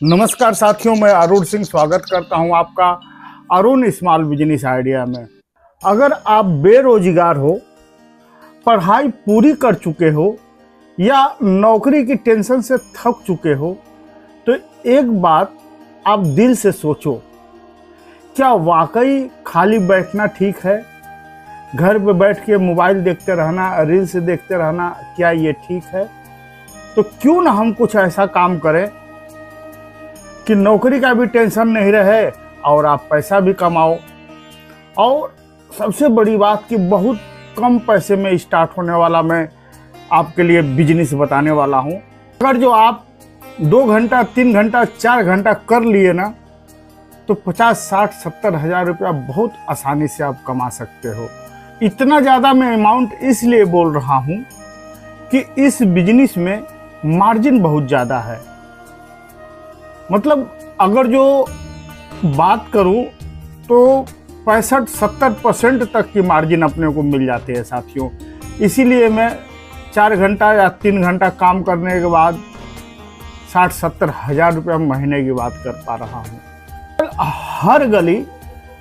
नमस्कार साथियों, मैं अरुण सिंह स्वागत करता हूं आपका अरुण स्मॉल बिजनेस आइडिया में। अगर आप बेरोजगार हो, पढ़ाई पूरी कर चुके हो या नौकरी की टेंशन से थक चुके हो, तो एक बात आप दिल से सोचो, क्या वाकई खाली बैठना ठीक है? घर पे बैठ के मोबाइल देखते रहना, रील्स देखते रहना, क्या ये ठीक है? तो क्यों ना हम कुछ ऐसा काम करें कि नौकरी का भी टेंशन नहीं रहे और आप पैसा भी कमाओ। और सबसे बड़ी बात कि बहुत कम पैसे में स्टार्ट होने वाला मैं आपके लिए बिजनेस बताने वाला हूं। अगर जो आप 2 घंटा, 3 घंटा, 4 घंटा कर लिए ना, तो 50, 60, 70 हज़ार रुपया बहुत आसानी से आप कमा सकते हो। इतना ज़्यादा मैं अमाउंट इसलिए बोल रहा हूं कि इस बिजनेस में मार्जिन बहुत ज़्यादा है। मतलब अगर जो बात करूं तो 65-70% तक की मार्जिन अपने को मिल जाती है साथियों। इसीलिए मैं 4 घंटा या 3 घंटा काम करने के बाद 60-70 हज़ार रुपया महीने की बात कर पा रहा हूं। हर गली,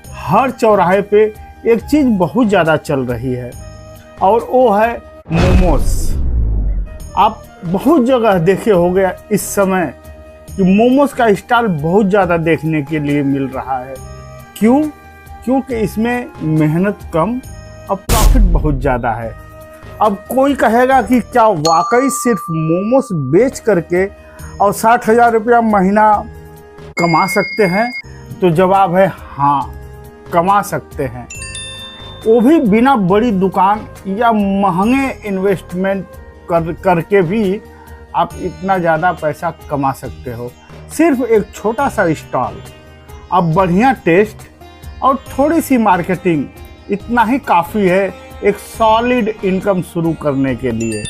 हर चौराहे पे एक चीज़ बहुत ज़्यादा चल रही है और वो है मोमोस। आप बहुत जगह देखे होंगे इस समय कि मोमोज का स्टाइल बहुत ज़्यादा देखने के लिए मिल रहा है। क्यों? क्योंकि इसमें मेहनत कम और प्रॉफिट बहुत ज़्यादा है। अब कोई कहेगा कि क्या वाकई सिर्फ मोमोज बेच करके और 60 हज़ार रुपया महीना कमा सकते हैं? तो जवाब है हाँ, कमा सकते हैं। वो भी बिना बड़ी दुकान या महंगे इन्वेस्टमेंट करके भी आप इतना ज़्यादा पैसा कमा सकते हो। सिर्फ एक छोटा सा स्टॉल, अब बढ़िया टेस्ट और थोड़ी सी मार्केटिंग, इतना ही काफ़ी है एक सॉलिड इनकम शुरू करने के लिए।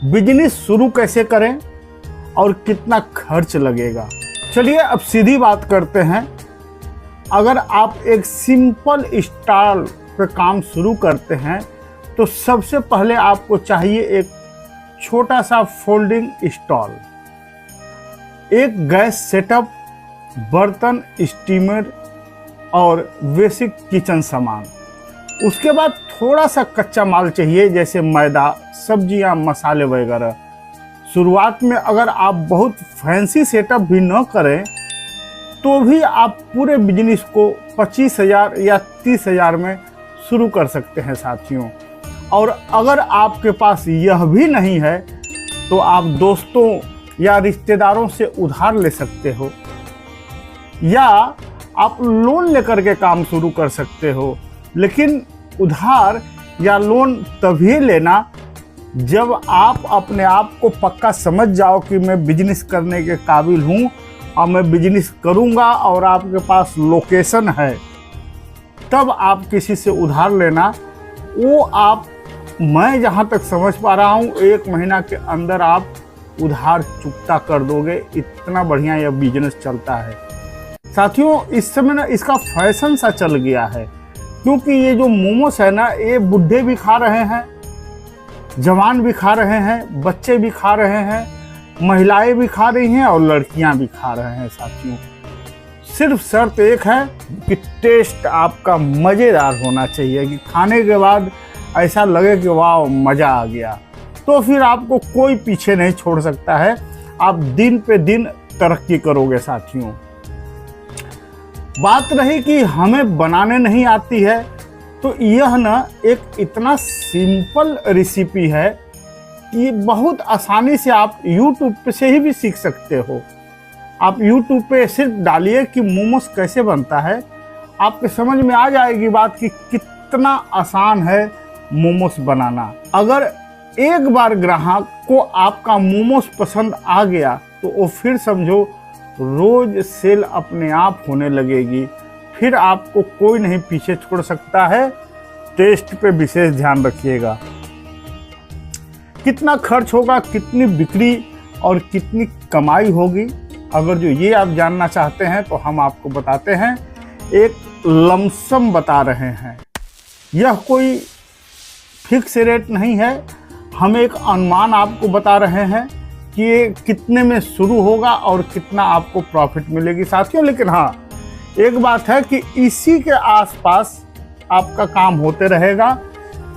बिजनेस शुरू कैसे करें और कितना खर्च लगेगा? चलिए अब सीधी बात करते हैं। अगर आप एक सिंपल स्टॉल पे काम शुरू करते हैं तो सबसे पहले आपको चाहिए एक छोटा सा फोल्डिंग स्टॉल, एक गैस सेटअप, बर्तन, स्टीमर और बेसिक किचन सामान। उसके बाद थोड़ा सा कच्चा माल चाहिए जैसे मैदा, सब्जियां, मसाले वगैरह। शुरुआत में अगर आप बहुत फैंसी सेटअप भी न करें तो भी आप पूरे बिजनेस को 25 हज़ार या 30 हज़ार में शुरू कर सकते हैं साथियों। और अगर आपके पास यह भी नहीं है तो आप दोस्तों या रिश्तेदारों से उधार ले सकते हो या आप लोन लेकर के काम शुरू कर सकते हो। लेकिन उधार या लोन तभी लेना जब आप अपने आप को पक्का समझ जाओ कि मैं बिजनेस करने के काबिल हूँ और मैं बिजनेस करूँगा और आपके पास लोकेशन है, तब आप किसी से उधार लेना। वो आप, मैं जहाँ तक समझ पा रहा हूँ, 1 महीना के अंदर आप उधार चुकता कर दोगे। इतना बढ़िया यह बिजनेस चलता है साथियों। इस समय ना इसका फैशन सा चल गया है, क्योंकि ये जो मोमोस है ना, ये बुढ़े भी खा रहे हैं, जवान भी खा रहे हैं, बच्चे भी खा रहे हैं, महिलाएं भी खा रही हैं और लड़कियां भी खा रहे हैं साथियों। सिर्फ शर्त एक है कि टेस्ट आपका मज़ेदार होना चाहिए, कि खाने के बाद ऐसा लगे कि वाह मज़ा आ गया। तो फिर आपको कोई पीछे नहीं छोड़ सकता है। आप दिन पे दिन तरक्की करोगे साथियों। बात रही कि हमें बनाने नहीं आती है, तो यह ना एक इतना सिंपल रेसिपी है कि बहुत आसानी से आप YouTube पे से ही भी सीख सकते हो। आप YouTube पे सिर्फ डालिए कि मोमोस कैसे बनता है, आपके समझ में आ जाएगी बात कि कितना आसान है मोमोस बनाना। अगर एक बार ग्राहक को आपका मोमोस पसंद आ गया तो वो फिर समझो रोज सेल अपने आप होने लगेगी। फिर आपको कोई नहीं पीछे छोड़ सकता है। टेस्ट पे विशेष ध्यान रखिएगा। कितना खर्च होगा, कितनी बिक्री और कितनी कमाई होगी, अगर जो ये आप जानना चाहते हैं तो हम आपको बताते हैं। एक लमसम बता रहे हैं, यह कोई फिक्स रेट नहीं है, हम एक अनुमान आपको बता रहे हैं कि ये कितने में शुरू होगा और कितना आपको प्रॉफिट मिलेगी साथियों। लेकिन हाँ, एक बात है कि इसी के आसपास आपका काम होते रहेगा।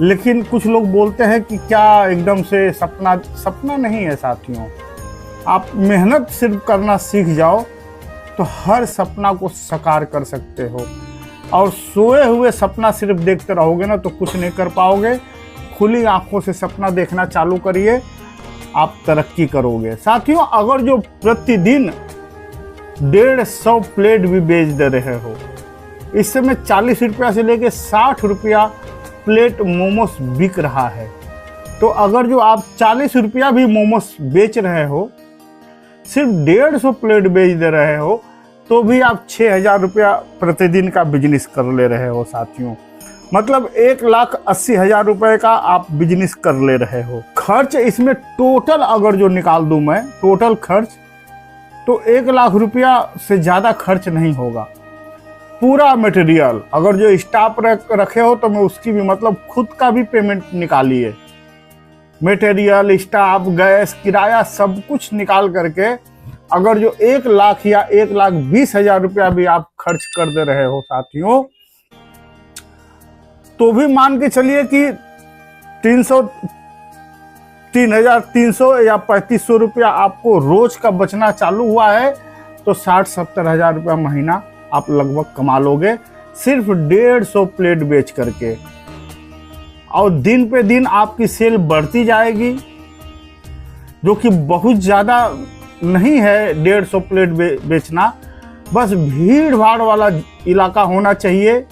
लेकिन कुछ लोग बोलते हैं कि क्या एकदम से सपना नहीं है साथियों। आप मेहनत सिर्फ करना सीख जाओ तो हर सपना को साकार कर सकते हो। और सोए हुए सपना सिर्फ देखते रहोगे ना तो कुछ नहीं कर पाओगे। खुली आंखों से सपना देखना चालू करिए, आप तरक्की करोगे साथियों। अगर जो प्रतिदिन 150 प्लेट भी बेच दे रहे हो, इस समय 40 रुपया से लेके 60 रुपया प्लेट मोमोस बिक रहा है। तो अगर जो आप 40 रुपया भी मोमोस बेच रहे हो, सिर्फ 150 प्लेट बेच दे रहे हो, तो भी आप 6000 रुपया प्रतिदिन का बिजनेस कर ले रहे हो साथियों। मतलब 1,80,000 रुपए का आप बिजनेस कर ले रहे हो। खर्च इसमें टोटल अगर जो निकाल दूं मैं टोटल खर्च, तो 1,00,000 रुपया से ज़्यादा खर्च नहीं होगा। पूरा मटेरियल अगर जो स्टाफ रखे हो तो मैं उसकी भी मतलब खुद का भी पेमेंट निकालिए। मटेरियल, स्टाफ, गैस, किराया सब कुछ निकाल करके अगर जो 1,00,000 या 1,20,000 रुपया भी आप खर्च कर दे रहे हो साथियों, तो भी मान के चलिए कि 3,300 या 3,500 रुपया आपको रोज का बचना चालू हुआ है, तो 60-70 हज़ार रुपया महीना आप लगभग कमा लोगे सिर्फ 150 प्लेट बेच करके। और दिन पे दिन आपकी सेल बढ़ती जाएगी, जो कि बहुत ज़्यादा नहीं है 150 प्लेट बेचना। बस भीड़ भाड़ वाला इलाका होना चाहिए,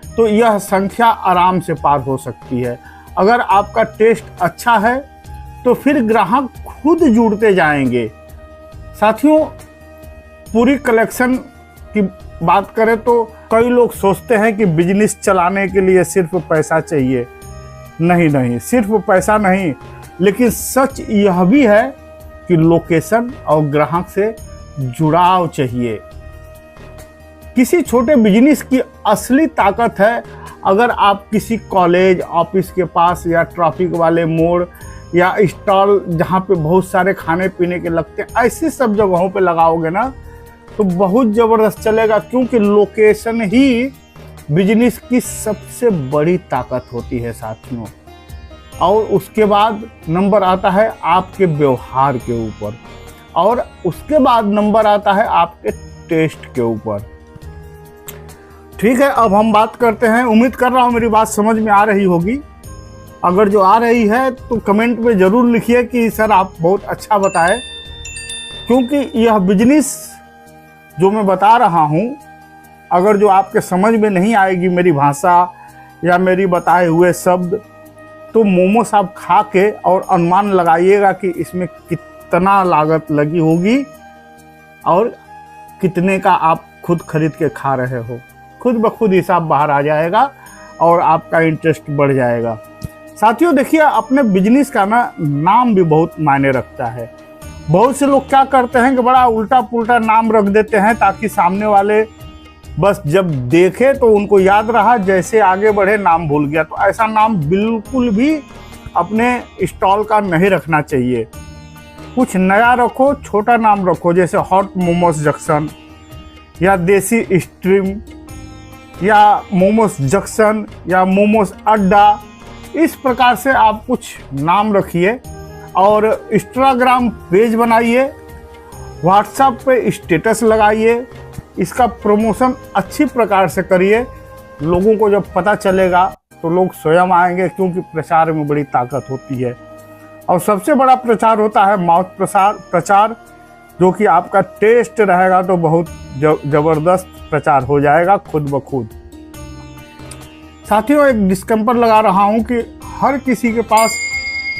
तो यह संख्या आराम से पार हो सकती है। अगर आपका टेस्ट अच्छा है तो फिर ग्राहक खुद जुड़ते जाएंगे साथियों। पूरी कलेक्शन की बात करें तो कई लोग सोचते हैं कि बिजनेस चलाने के लिए सिर्फ पैसा चाहिए। नहीं, सिर्फ पैसा नहीं, लेकिन सच यह भी है कि लोकेशन और ग्राहक से जुड़ाव चाहिए। किसी छोटे बिजनेस की असली ताकत है अगर आप किसी कॉलेज, ऑफिस के पास या ट्रैफिक वाले मोड़ या स्टॉल जहाँ पे बहुत सारे खाने पीने के लगते हैं, ऐसी सब जगहों पे लगाओगे ना तो बहुत ज़बरदस्त चलेगा। क्योंकि लोकेशन ही बिजनेस की सबसे बड़ी ताकत होती है साथियों। और उसके बाद नंबर आता है आपके व्यवहार के ऊपर, और उसके बाद नंबर आता है आपके टेस्ट के ऊपर। ठीक है, अब हम बात करते हैं। उम्मीद कर रहा हूँ मेरी बात समझ में आ रही होगी। अगर जो आ रही है तो कमेंट में ज़रूर लिखिए कि सर आप बहुत अच्छा बताए, क्योंकि यह बिजनेस जो मैं बता रहा हूँ, अगर जो आपके समझ में नहीं आएगी मेरी भाषा या मेरी बताए हुए शब्द, तो मोमोस आप खा के और अनुमान लगाइएगा कि इसमें कितना लागत लगी होगी और कितने का आप खुद खरीद के खा रहे हो। खुद ब खुद हिसाब बाहर आ जाएगा और आपका इंटरेस्ट बढ़ जाएगा। साथियों देखिए, अपने बिजनेस का नाम भी बहुत मायने रखता है। बहुत से लोग क्या करते हैं कि बड़ा उल्टा पुल्टा नाम रख देते हैं ताकि सामने वाले बस जब देखे तो उनको याद रहा, जैसे आगे बढ़े नाम भूल गया। तो ऐसा नाम बिल्कुल भी अपने स्टॉल का नहीं रखना चाहिए। कुछ नया रखो, छोटा नाम रखो, जैसे हॉट मोमोस जंक्शन या देसी स्ट्रीम या मोमोस जंक्शन या मोमोस अड्डा। इस प्रकार से आप कुछ नाम रखिए और इंस्टाग्राम पेज बनाइए, व्हाट्सएप पे स्टेटस लगाइए, इसका प्रमोशन अच्छी प्रकार से करिए। लोगों को जब पता चलेगा तो लोग स्वयं आएंगे, क्योंकि प्रचार में बड़ी ताकत होती है। और सबसे बड़ा प्रचार होता है माउथ प्रचार, जो कि आपका टेस्ट रहेगा तो बहुत ज़बरदस्त प्रचार हो जाएगा खुद ब खुद। साथियों, एक डिस्क्लेमर लगा रहा हूँ कि हर किसी के पास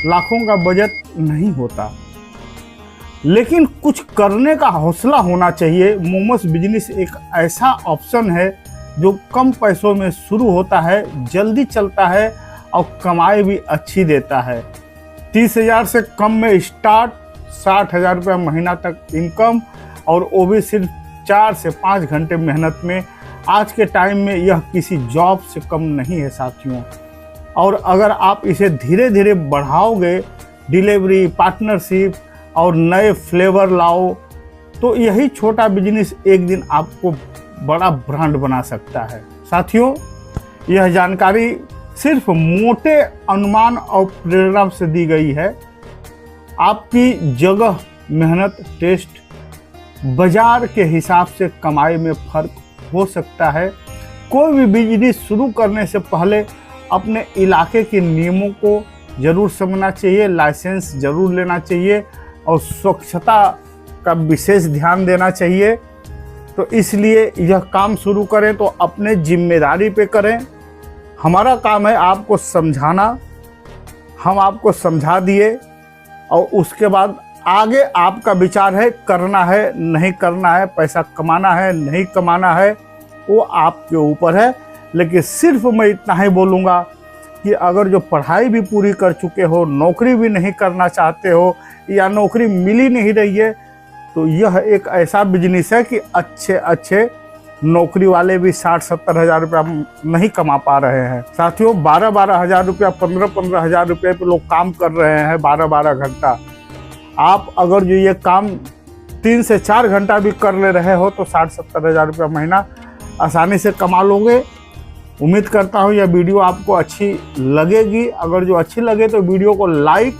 लाखों का बजट नहीं होता, लेकिन कुछ करने का हौसला होना चाहिए। मोमोस बिजनेस एक ऐसा ऑप्शन है जो कम पैसों में शुरू होता है, जल्दी चलता है और कमाई भी अच्छी देता है। 30,000 से कम में स्टार्ट, 60,000 रुपये महीना तक इनकम, और वो भी सिर्फ 4 से 5 घंटे मेहनत में। आज के टाइम में यह किसी जॉब से कम नहीं है साथियों। और अगर आप इसे धीरे धीरे बढ़ाओगे, डिलीवरी, पार्टनरशिप और नए फ्लेवर लाओ, तो यही छोटा बिजनेस एक दिन आपको बड़ा ब्रांड बना सकता है। साथियों, यह जानकारी सिर्फ मोटे अनुमान और प्रेरणा से दी गई है। आपकी जगह, मेहनत, टेस्ट, बाजार के हिसाब से कमाई में फर्क हो सकता है। कोई भी बिजनेस शुरू करने से पहले अपने इलाके के नियमों को जरूर समझना चाहिए, लाइसेंस जरूर लेना चाहिए और स्वच्छता का विशेष ध्यान देना चाहिए। तो इसलिए यह काम शुरू करें तो अपने जिम्मेदारी पे करें। हमारा काम है आपको समझाना, हम आपको समझा दिए और उसके बाद आगे आपका विचार है, करना है नहीं करना है, पैसा कमाना है नहीं कमाना है, वो आपके ऊपर है। लेकिन सिर्फ मैं इतना ही बोलूँगा कि अगर जो पढ़ाई भी पूरी कर चुके हो, नौकरी भी नहीं करना चाहते हो या नौकरी मिल ही नहीं रही है, तो यह एक ऐसा बिजनेस है कि अच्छे नौकरी वाले भी 60-70 हज़ार रुपया नहीं कमा पा रहे हैं। साथियों, 12-12 हज़ार रुपया, 15-15 हज़ार रुपये पे लोग काम कर रहे हैं 12-12 घंटा। आप अगर जो ये काम 3 से 4 घंटा भी कर ले रहे हो तो 60-70 हज़ार रुपया महीना आसानी से कमा लोगे। उम्मीद करता हूँ यह वीडियो आपको अच्छी लगेगी। अगर जो अच्छी लगे तो वीडियो को लाइक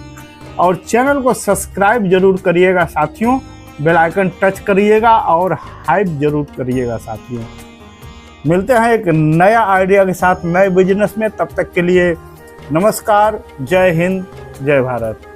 और चैनल को सब्सक्राइब जरूर करिएगा साथियों। बेल आइकन टच करिएगा और हाइप जरूर करिएगा साथियों। मिलते हैं एक नया आइडिया के साथ नए बिजनेस में। तब तक के लिए नमस्कार, जय हिंद, जय भारत।